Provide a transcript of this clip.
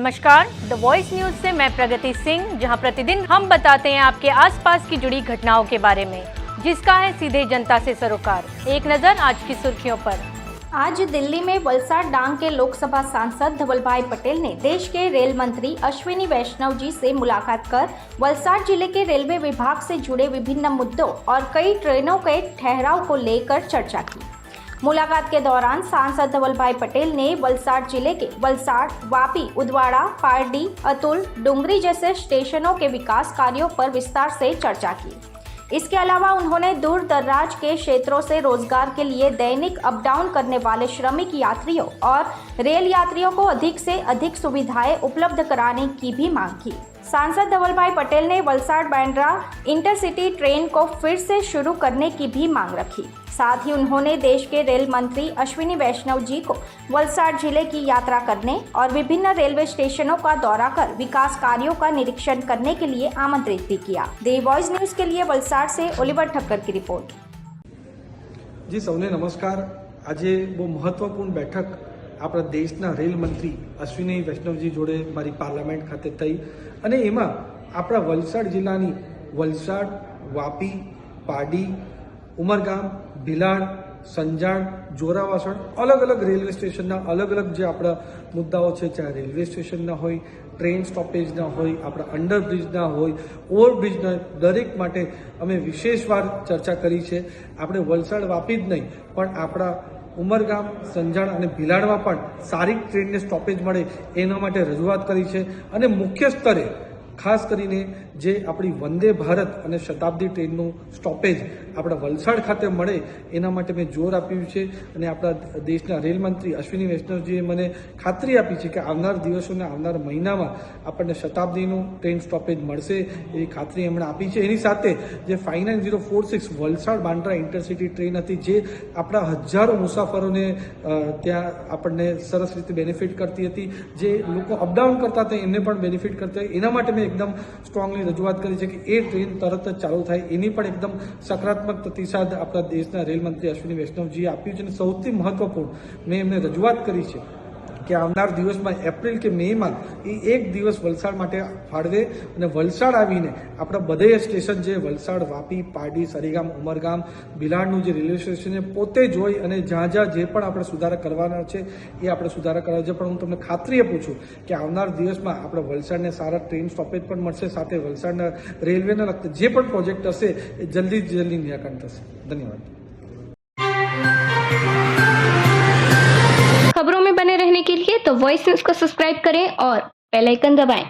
नमस्कार, the voice news से मैं प्रगति सिंह, जहां प्रतिदिन हम बताते हैं आपके आसपास की जुड़ी घटनाओं के बारे में, जिसका है सीधे जनता से सरोकार। एक नजर आज की सुर्खियों पर। आज दिल्ली में वलसाड डांग के लोकसभा सांसद धवलभाई पटेल ने देश के रेल मंत्री अश्विनी वैष्णव जी से मुलाकात कर वलसाड जिले के रेलवे विभाग से जुड़े विभिन्न मुद्दों और कई ट्रेनों के ठहराव को लेकर चर्चा की। मुलाकात के दौरान सांसद धवलभाई पटेल ने वलसाड जिले के वलसाड, वापी, उदवाड़ा, पारडी, अतुल, डुंगरी जैसे स्टेशनों के विकास कार्यों पर विस्तार से चर्चा की। इसके अलावा उन्होंने दूर दराज के क्षेत्रों से रोजगार के लिए दैनिक अप डाउन करने वाले श्रमिक यात्रियों और रेल यात्रियों को अधिक से अधिक सुविधाएं उपलब्ध कराने की भी मांग की। सांसद धवलभाई पटेल ने वलसाड बांद्रा इंटरसिटी ट्रेन को फिर से शुरू करने की भी मांग रखी। साथ ही उन्होंने देश के रेल मंत्री अश्विनी वैष्णव जी को वलसाड जिले की यात्रा करने और विभिन्न रेलवे स्टेशनों का दौरा कर विकास कार्यों का निरीक्षण करने के लिए आमंत्रित भी किया। द वॉइस न्यूज के लिए वलसाड से ओलिवर ठक्कर की रिपोर्ट। जी सौने नमस्कार। आज बहुत महत्वपूर्ण बैठक આપણા દેશના રેલ મંત્રી અશ્વિની વૈષ્ણવજી જોડે મારી પાર્લામેન્ટ ખાતે થઈ અને એમાં આપણા વલસાડ જિલ્લાની વલસાડ, વાપી, પારડી, ઉમરગામ, ભિલાડ, સંજાણ, જોરાવાસણ अलग अलग રેલવે સ્ટેશનના अलग अलग જે આપણા મુદ્દાઓ છે, ચાહે રેલવે સ્ટેશનના હોય, ટ્રેન સ્ટોપેજના હોય, આપણા અંડરબ્રિજના હોય, ઓવરબ્રિજના, દરેક માટે અમે વિશેષવાર ચર્ચા કરી છે। આપણે વલસાડ વાપી જ નહીં પણ આપણા ઉમરગામ, સંજાણ અને ભિલાડમાં પણ સારી ટ્રેનને સ્ટોપેજ મળે એના માટે રજૂઆત કરી છે અને મુખ્ય સ્તરે ખાસ કરીને જે આપણી વંદે ભારત અને શતાબ્દી ટ્રેનનું સ્ટોપેજ આપણા વલસાડ ખાતે મળે એના માટે મેં જોર આપ્યું છે અને આપણા દેશના રેલ મંત્રી અશ્વિની વૈષ્ણવજીએ મને ખાતરી આપી છે કે આવનાર દિવસોને આવનાર મહિનામાં આપણને શતાબ્દીનું ટ્રેન સ્ટોપેજ મળશે એવી ખાતરી એમણે આપી છે। એની સાથે જે 59046 વલસાડ બાંદ્રા ઇન્ટરસિટી ટ્રેન હતી જે આપણા હજારો મુસાફરોને ત્યાં આપણને સરસ રીતે બેનિફિટ કરતી હતી, જે લોકો અપડાઉન કરતા હતા એમને પણ બેનિફિટ કરતા એના માટે મેં एकदम स्ट्रॉन्गली रजूआत करी है कि ये ट्रेन तरत ज चालू थाय एनी पण एकदम सकारात्मक प्रतिसाद अपना देशना रेल मंत्री अश्विनी वैष्णवजीए आप्युं छे। सौथी महत्वपूर्ण मैं एमने रजूआत करी है कि आवनार दिवस में एप्रिल के मे में एक दिवस वलसाड माटे फाळवे अने वलसाड आवीने आपणा बधाय स्टेशन जे वलसाड, वापी, पारडी, सरीगाम, उमरगाम, भिलाडनुं जे रेलवे स्टेशन पोते जोई अने ज्यां ज्यां जे पण आपणे सुधारा करवाना छे ए आपणे सुधारा करावे छे। पण हुं तमने खातरी आपું છું કે આવનાર દિવસમાં આપણે વલસાડને સારા ટ્રેન સ્ટોપેજ પણ મળશે, સાથે વલસાડના રેલવેના લગતા જે પણ પ્રોજેક્ટ હશે એ જલ્દી નિરાકરણ થશે। ધન્યવાદ। खबरों में बने रहने के लिए तो वॉइस न्यूज को सब्सक्राइब करें और बेल आइकन दबाएं।